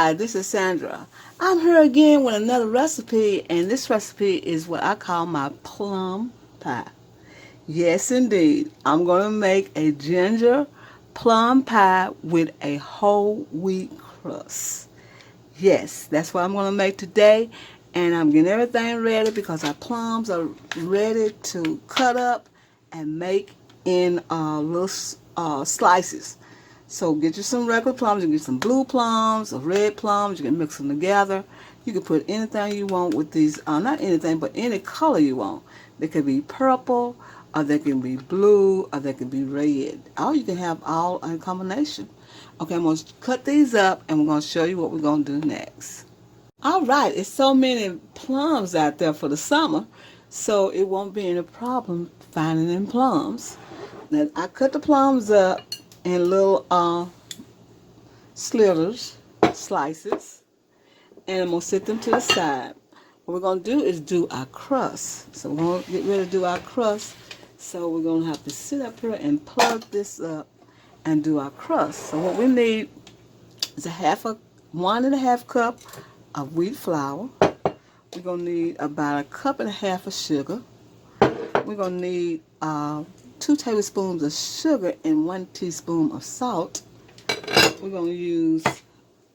Hi, this is Sandra. I'm here again with another recipe, and this recipe is what I call my plum pie. Yes, indeed. I'm going to make a ginger plum pie with a whole wheat crust. Yes, that's what I'm going to make today, and I'm getting everything ready because our plums are ready to cut up and make in little slices. So get you some regular plums, you can get some blue plums or red plums, you can mix them together. You can put anything you want with these, not anything, but any color you want. They could be purple, or they can be blue, or they can be red. Or you can have all in combination. Okay, I'm going to cut these up and we're going to show you what we're going to do next. Alright, it's so many plums out there for the summer, so it won't be any problem finding them plums. Now, I cut the plums up in little slivers, slices, and I'm going to set them to the side. What we're going to do is do our crust. So we're going to get ready to do our crust. So we're going to have to sit up here and plug this up and do our crust. So what we need is 1.5 cup of wheat flour. We're going to need about 1.5 cups of sugar. We're going to need 2 tablespoons of sugar and 1 teaspoon of salt. We're going to use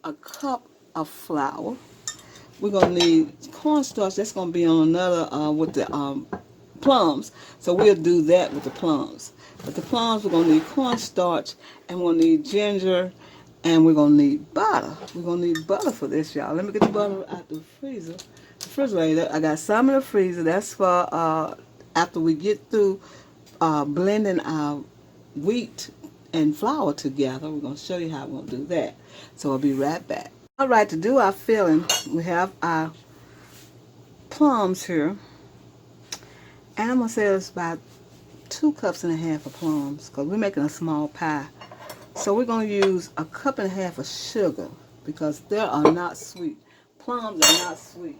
a cup of flour. We're going to need cornstarch. That's going to be on another with the plums. So we'll do that with the plums. But the plums, we're going to need cornstarch, and we're going to need ginger, and we're going to need butter. We're going to need butter for this, y'all. Let me get the butter out the freezer. The refrigerator. I got some in the freezer. That's for after we get through blending our wheat and flour together. We're going to show you how we're going to do that. So I'll be right back. Alright, to do our filling, we have our plums here. And I'm going to say it's about 2.5 cups of plums because we're making a small pie. So we're going to use 1.5 cups of sugar because they are not sweet. Plums are not sweet.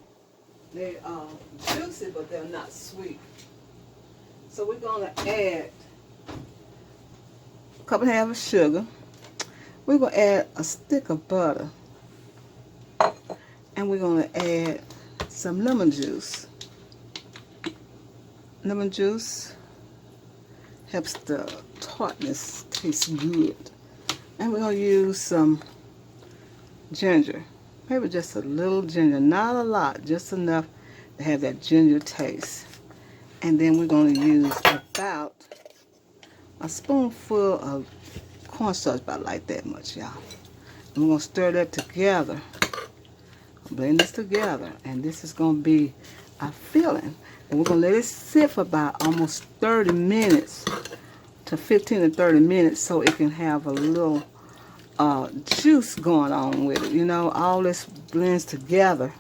They are juicy, but they're not sweet. So we're going to add 1.5 cups of sugar. We're going to add a stick of butter. And we're going to add some lemon juice. Lemon juice helps the tartness taste good. And we're going to use some ginger. Maybe just a little ginger. Not a lot. Just enough to have that ginger taste. And then we're going to use about a spoonful of cornstarch, about like that much, y'all. And we're going to stir that together. Blend this together, and this is going to be our filling. And we're going to let it sit for about almost 30 minutes to 15 to 30 minutes so it can have a little juice going on with it. You know, all this blends together.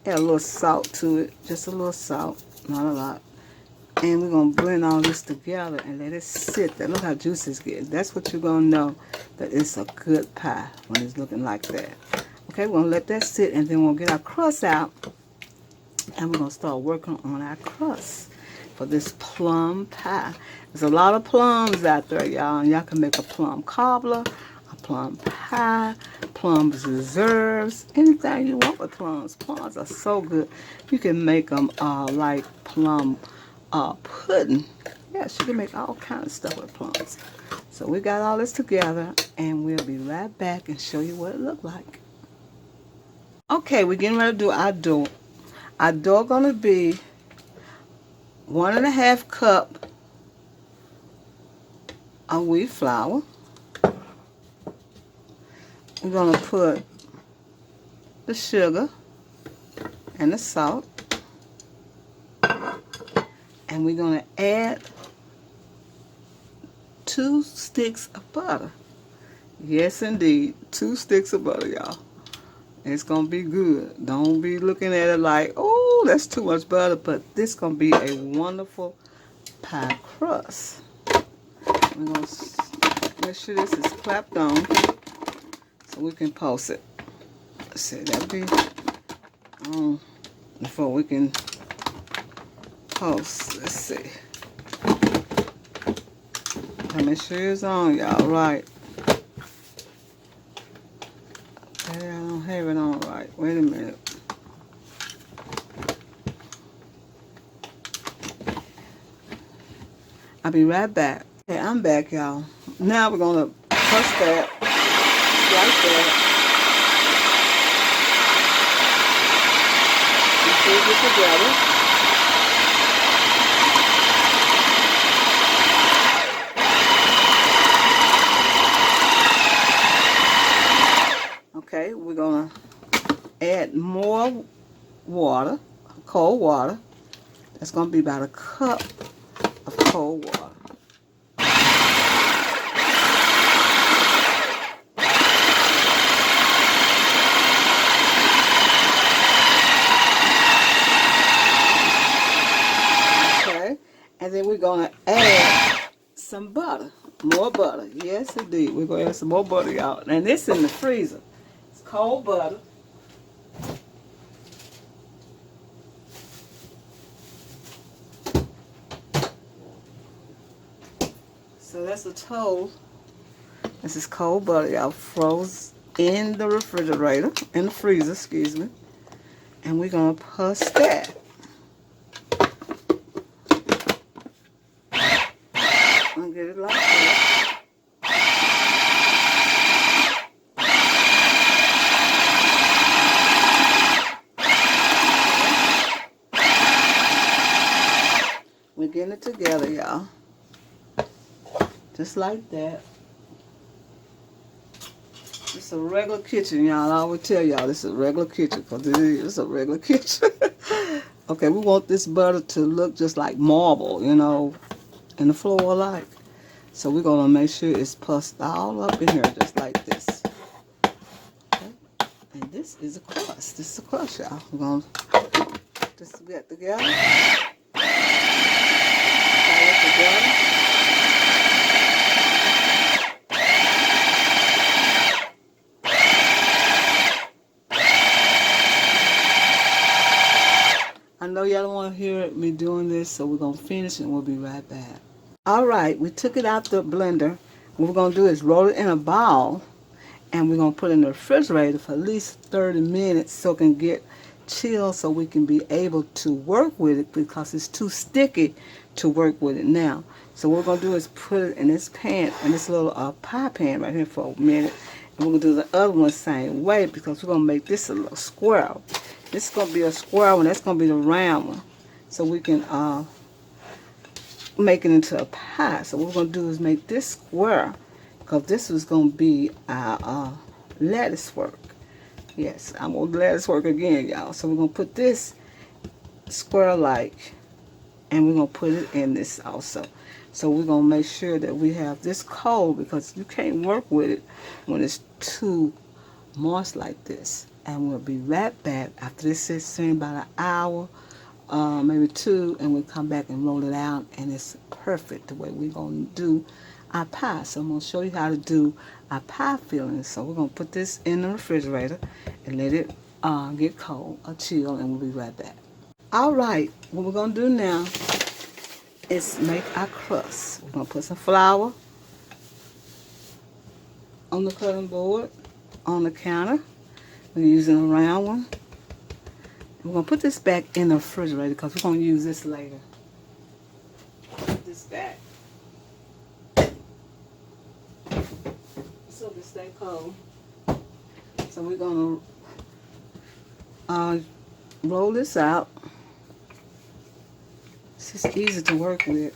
Add a little salt to it, just a little salt, not a lot. And we're going to blend all this together and let it sit there. Look how juicy it's getting. That's what you're going to know that it's a good pie when it's looking like that. Okay, we're going to let that sit, and then we'll get our crust out, and we're going to start working on our crust for this plum pie. There's a lot of plums out there, y'all, and y'all can make a plum cobbler, a plum pie, plum preserves, anything you want with plums. Plums are so good. You can make them like plum pudding. Yes, you can make all kinds of stuff with plums. So we got all this together, and we'll be right back and show you what it looked like. Okay, we're getting ready to do our dough. Our dough going to be 1.5 cups of wheat flour. We're going to put the sugar and the salt. And we're going to add 2 sticks of butter. Yes, indeed. 2 sticks of butter, y'all. It's going to be good. Don't be looking at it like, oh, that's too much butter. But this is going to be a wonderful pie crust. We're going to make sure this is clapped on so we can post it. Let's see, that'll be on before we can post. Let's see. Make sure it's on, y'all. Right. Okay, I don't have it I'll be right back. Okay, I'm back, y'all. Now we're gonna press that like that. Until it together. Okay, we're gonna add more water, cold water. That's gonna be about a cup of cold water. Okay, and then we're gonna add some butter, more butter. Yes, indeed, we're gonna add some more butter, y'all. And this in the freezer. It's cold butter. So that's a total. This is cold butter, y'all, froze in the refrigerator, in the freezer, excuse me. And we're gonna press that. And get it like that. We're getting it together, y'all. Just like that. It's a regular kitchen, y'all. I always tell y'all this is a regular kitchen because it is a regular kitchen. Okay, we want this butter to look just like marble, you know, and the floor alike. So we're going to make sure it's pressed all up in here just like this. Okay. And this is a crust. This is a crust, y'all. We're going to put this together. Tie it together. I know y'all don't want to hear me doing this, so we're going to finish and we'll be right back. Alright, we took it out the blender. What we're going to do is roll it in a ball, and we're going to put it in the refrigerator for at least 30 minutes so it can get chilled so we can be able to work with it because it's too sticky to work with it now. So what we're going to do is put it in this pan, in this little pie pan right here for a minute. And we're going to do the other one the same way because we're going to make this a little square. This is going to be a square one. That's going to be the round one. So we can make it into a pie. So what we're going to do is make this square because this is going to be our lettuce work. Yes, I'm going to lettuce work again, y'all. So we're going to put this square-like, and we're going to put it in this also. So we're going to make sure that we have this cold because you can't work with it when it's too moist like this. And we'll be right back after this sits in about an hour, maybe 2, and we'll come back and roll it out, and it's perfect the way we're going to do our pie. So I'm going to show you how to do our pie filling. So we're going to put this in the refrigerator and let it get cold or chill, and we'll be right back. Alright, what we're going to do now is make our crust. We're going to put some flour on the cutting board, on the counter. We're using a round one. We're going to put this back in the refrigerator because we're going to use this later. Put this back so it can stay cold. So we're going to roll this out. It's just easy to work with.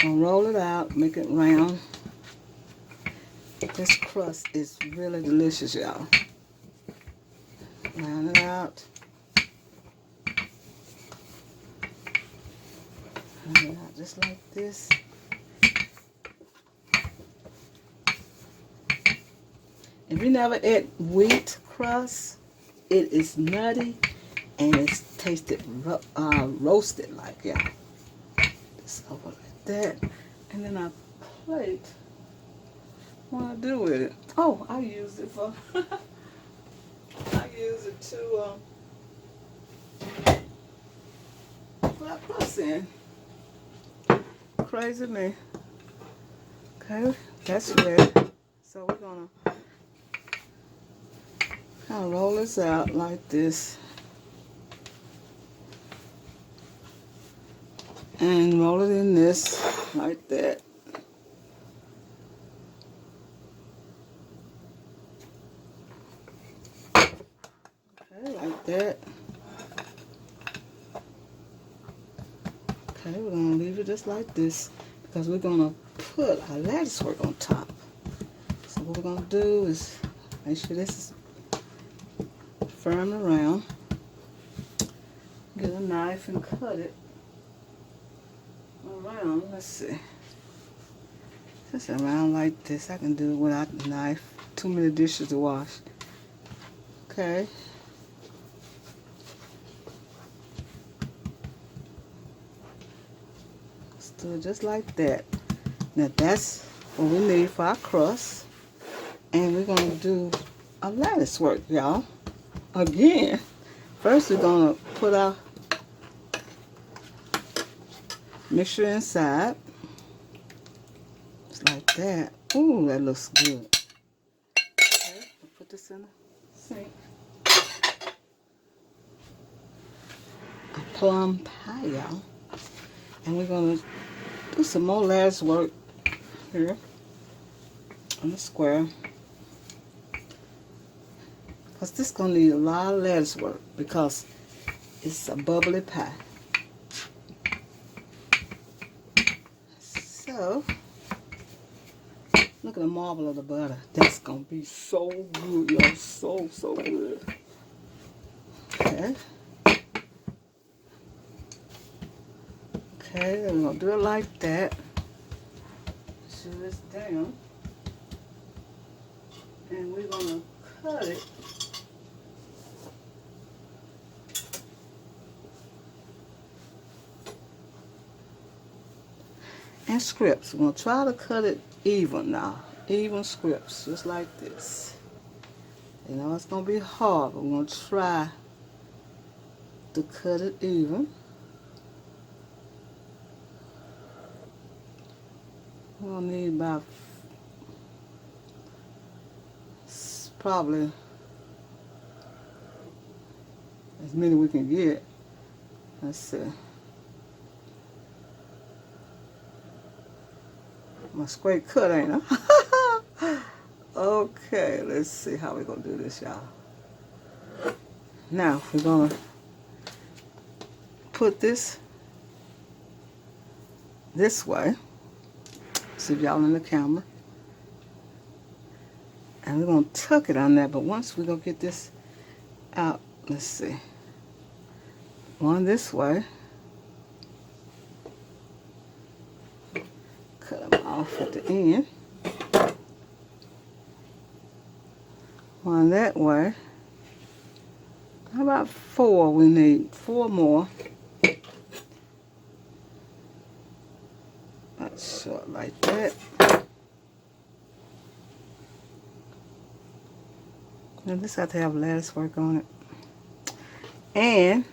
I'm going to roll it out, make it round. This crust is really delicious, y'all. Round it out. Round it out just like this. If you never ate wheat crust, it is nutty and it's tasted roasted like, yeah. Just over like that. And then our plate, what I do with it? Oh, I use it for, I use it to put our crust in. Crazy me. Okay, that's ready. So we're gonna kind of roll this out like this. and roll it in this like that. Okay, like that. Okay, we're gonna leave it just like this because we're gonna put our lattice work on top. So what we're gonna do is make sure this is firm around. Get a knife and cut it around. Let's see. Just around like this. I can do it without the knife. Too many dishes to wash. Okay. Let's do it just like that. Now that's what we need for our crust. And we're going to do a lattice work, y'all. Again, first we're going to put our mixture inside. Just like that. Ooh, that looks good. Okay, I'll put this in the sink. A plum pie, y'all. And we're going to do some more lattice work here on the square. Because this is going to need a lot of lattice work because it's a bubbly pie. So, look at the marble of the butter. That's going to be so good, y'all. So, so good. Okay. Okay, then we're going to do it like that. Shove this down. And we're going to cut it. And strips. We're going to try to cut it even now. Even strips, just like this. You know, it's going to be hard, but we're going to try to cut it even. We're going to need about probably as many we can get. Let's see. My straight cut, ain't I? Okay, let's see how we're going to do this, y'all. Now, we're going to put this way. See if y'all in the camera. And we're going to tuck it on there, but once we're going to get this out, let's see. One this way. Cut them off at the end. One that way. How about 4 we need? 4 more. About short like that. Now this got to have lattice work on it. And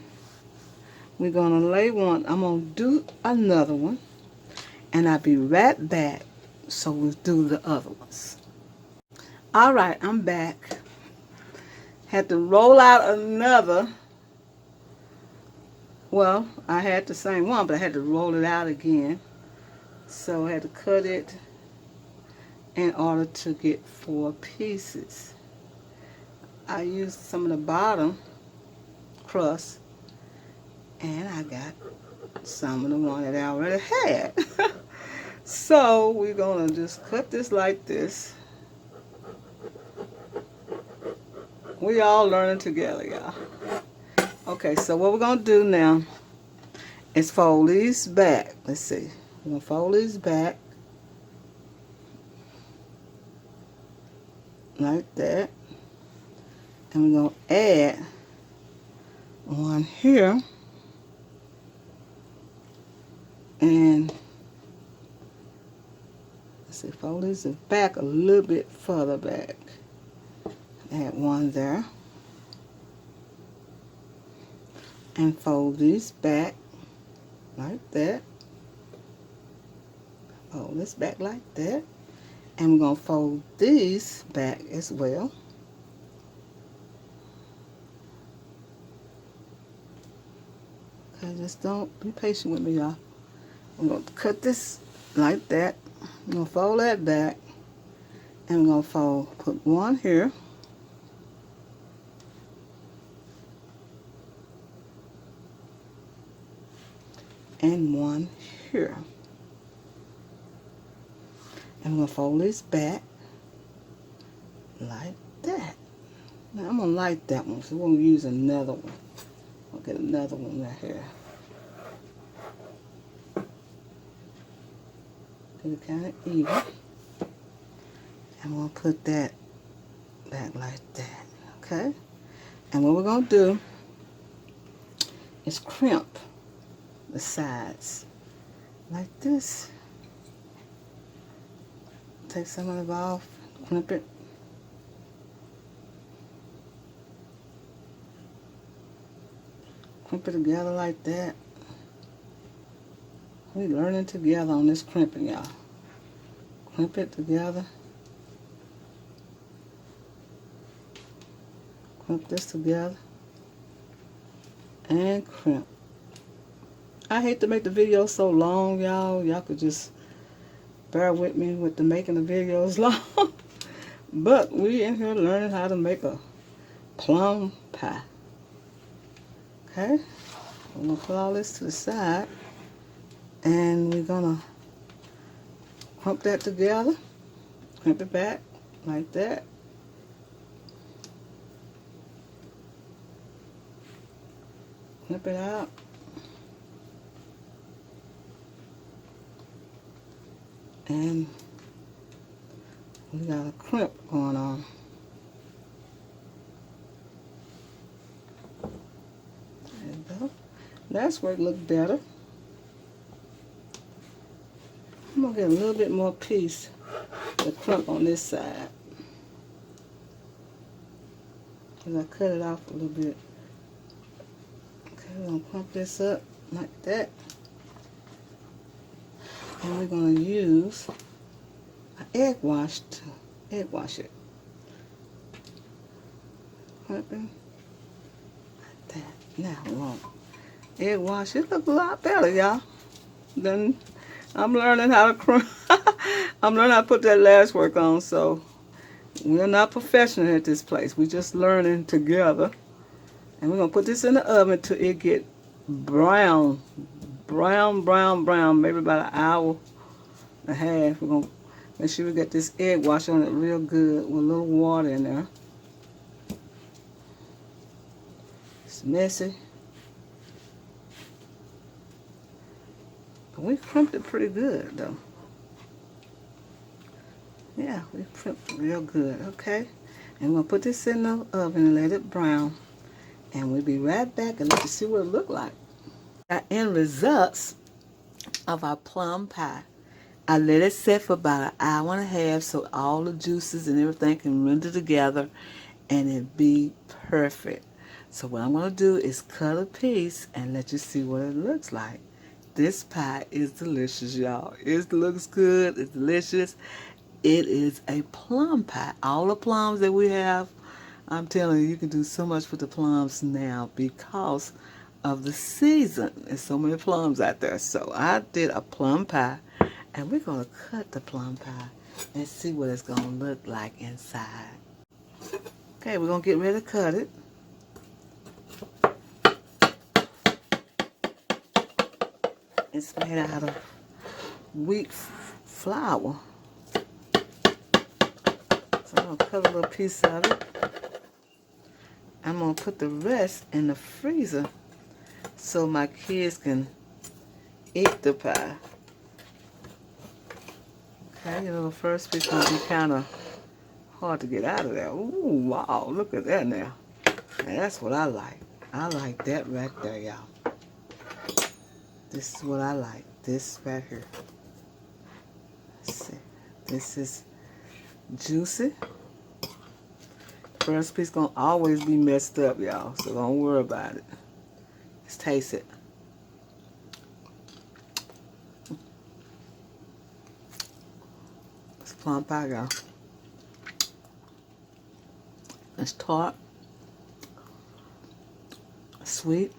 we're going to lay one. I'm going to do another one. And I'll be right back so we'll do the other ones. Alright, I'm back. Had to roll out another. Well, I had the same one, but I had to roll it out again. So I had to cut it in order to get 4 pieces. I used some of the bottom crust, and I got some of the one that I already had. So we're going to just cut this like this. We all learning together, y'all. Okay, so what we're going to do now is fold these back. Let's see. We're going to fold these back like that. And we're going to add one here. And let's see, fold these back a little bit further back. Add one there. And fold these back like that. Fold this back like that. And we're going to fold these back as well. Okay, just don't be patient with me, y'all. I'm going to cut this like that. I'm going to fold that back. And I'm going to put one here. And one here. And I'm going to fold this back like that. Now I'm going to light that one, so we're going to use another one. I'll get another one right here. Get it kind of even. And we'll put that back like that, okay? And what we're going to do is crimp the sides like this. Take some of it off, crimp it. Crimp it together like that. We're learning together on this crimping, y'all. Crimp it together. Crimp this together. And crimp. I hate to make the video so long, y'all. Y'all could just bear with me with the making the videos long. But we in here learning how to make a plum pie. Okay? I'm going to put all this to the side. And we're going to crump that together. Crimp it back like that. Crimp it out. And we got a crimp going on. There you go. That's where it looks better. I'm going to get a little bit more piece of the crump on this side. Because I cut it off a little bit. Okay, we're going to crump this up like that. And we're going to use an egg wash to egg wash it. Crimping like that. Now we're going to egg wash it. Look a lot better, y'all. Then I'm learning how to crump. I'm learning how to put that lash work on, so we're not professional at this place. We're just learning together. And we're going to put this in the oven till it get brown. Brown, maybe about an hour and a half. We're going to make sure we get this egg wash on it real good with a little water in there. It's messy. But we crimped it pretty good, though. Yeah, we crimped it real good, okay? And we're going to put this in the oven and let it brown. And we'll be right back and let you see what it look like. Our end results of our plum pie. I let it set for about an hour and a half so all the juices and everything can render together and it be perfect. So what I'm going to do is cut a piece and let you see what it looks like. This pie is delicious, y'all. It looks good. It's delicious. It is a plum pie. All the plums that we have, I'm telling you, you can do so much with the plums now because of the season. There's so many plums out there. So I did a plum pie, and we're going to cut the plum pie and see what it's going to look like inside. Okay, we're going to get ready to cut it. It's made out of wheat flour. So I'm going to cut a little piece of it. I'm going to put the rest in the freezer so my kids can eat the pie. Okay, you know, the first piece going to be kind of hard to get out of there. Ooh, wow, look at that now. And that's what I like. I like that right there, y'all. This is what I like. This right here. Let's see. This is juicy. First piece gonna always be messed up, y'all, so don't worry about it. Let's taste it. It's plum pie, y'all. It's tart, sweet.